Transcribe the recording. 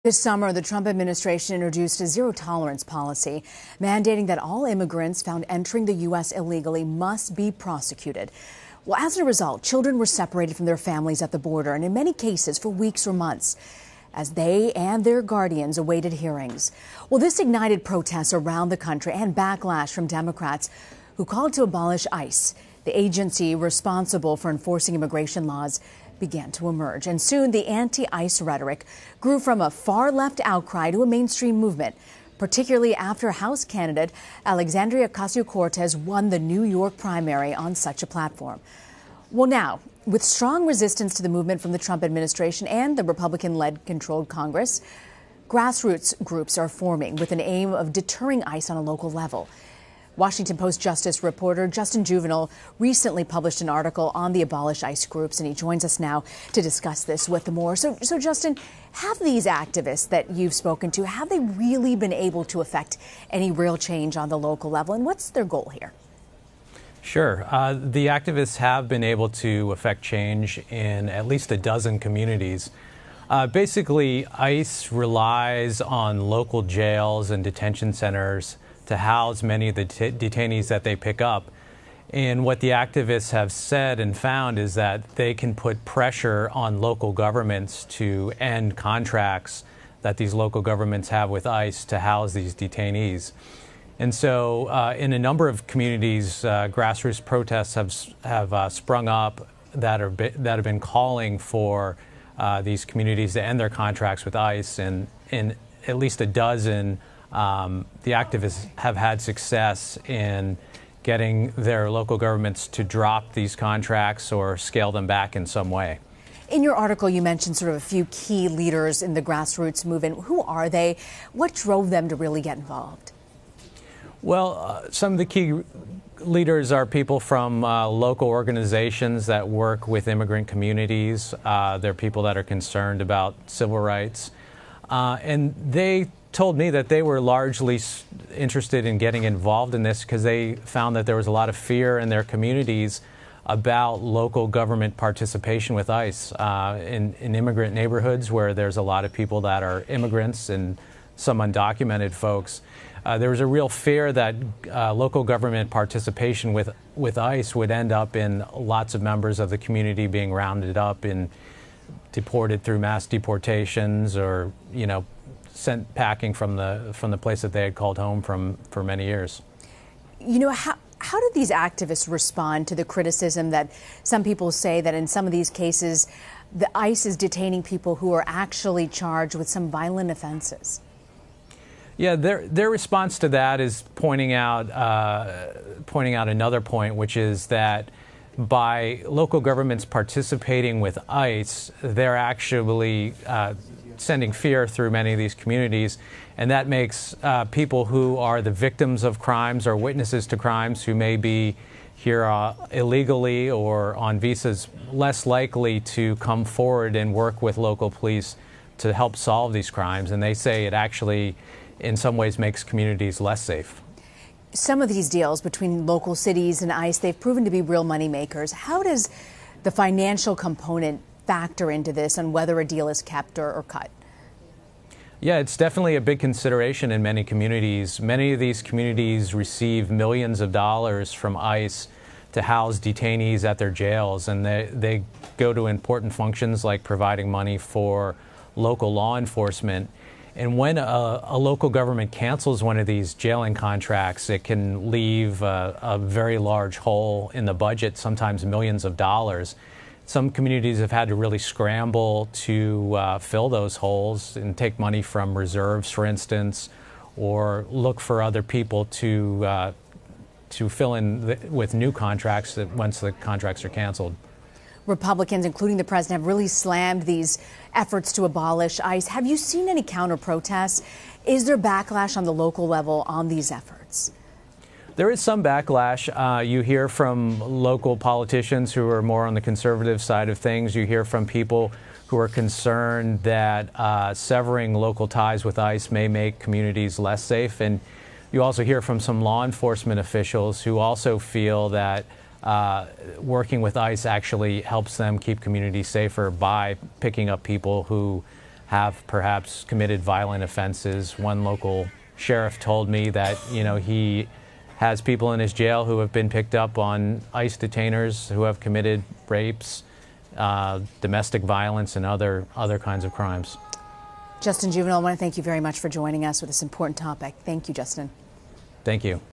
This summer, the Trump administration introduced a zero-tolerance policy mandating that all immigrants found entering the U.S. illegally must be prosecuted. Well, as a result, children were separated from their families at the border, and in many cases for weeks or months, as they and their guardians awaited hearings. Well, this ignited protests around the country and backlash from Democrats who called to abolish ICE, the agency responsible for enforcing immigration laws began to emerge. And soon the anti-ICE rhetoric grew from a far-left outcry to a mainstream movement, particularly after House candidate Alexandria Ocasio-Cortez won the New York primary on such a platform. Well, now, with strong resistance to the movement from the Trump administration and the Republican-led controlled Congress, grassroots groups are forming with an aim of deterring ICE on a local level. Washington Post Justice reporter Justin Jouvenal recently published an article on the abolish ICE groups, and he joins us now to discuss this with more. So Justin, have these activists that you've spoken to, have they really been able to affect any real change on the local level, and what's their goal here? Sure. The activists have been able to affect change in at least a dozen communities. Basically, ICE relies on local jails and detention centers to house many of the detainees that they pick up. And what the activists have said and found is that they can put pressure on local governments to end contracts that these local governments have with ICE to house these detainees. And so in a number of communities, grassroots protests have sprung up that have been calling for these communities to end their contracts with ICE. And in at least a dozen, the activists have had success in getting their local governments to drop these contracts or scale them back in some way. In your article, you mentioned sort of a few key leaders in the grassroots movement. Who are they? What drove them to really get involved? Well, some of the key leaders are people from local organizations that work with immigrant communities. They're people that are concerned about civil rights. And they told me that they were largely interested in getting involved in this because they found that there was a lot of fear in their communities about local government participation with ICE. In immigrant neighborhoods where there's a lot of people that are immigrants and some undocumented folks, there was a real fear that local government participation with ICE would end up in lots of members of the community being rounded up and deported through mass deportations, or sent packing from the place that they had called home for many years. How do these activists respond to the criticism that some people say that in some of these cases, the ICE is detaining people who are actually charged with some violent offenses? Yeah, their response to that is pointing out another point, which is that by local governments participating with ICE, they're actually sending fear through many of these communities, and that makes people who are the victims of crimes or witnesses to crimes who may be here illegally or on visas less likely to come forward and work with local police to help solve these crimes. And they say it actually, in some ways, makes communities less safe. Some of these deals between local cities and ICE, they've proven to be real money makers. How does the financial component factor into this on whether a deal is kept or cut? Yeah, it's definitely a big consideration in many communities. Many of these communities receive millions of dollars from ICE to house detainees at their jails, and they go to important functions like providing money for local law enforcement. And when a local government cancels one of these jailing contracts, it can leave a very large hole in the budget, sometimes millions of dollars. Some communities have had to really scramble to fill those holes and take money from reserves, for instance, or look for other people to fill in with new contracts once the contracts are canceled. Republicans, including the president, have really slammed these efforts to abolish ICE. Have you seen any counter-protests? Is there backlash on the local level on these efforts? There is some backlash. You hear from local politicians who are more on the conservative side of things. You hear from people who are concerned that severing local ties with ICE may make communities less safe. And you also hear from some law enforcement officials who also feel that working with ICE actually helps them keep communities safer by picking up people who have perhaps committed violent offenses. One local sheriff told me that, he has people in his jail who have been picked up on ICE detainers who have committed rapes, domestic violence, and other kinds of crimes. Justin Jouvenal, I want to thank you very much for joining us with this important topic. Thank you, Justin. Thank you.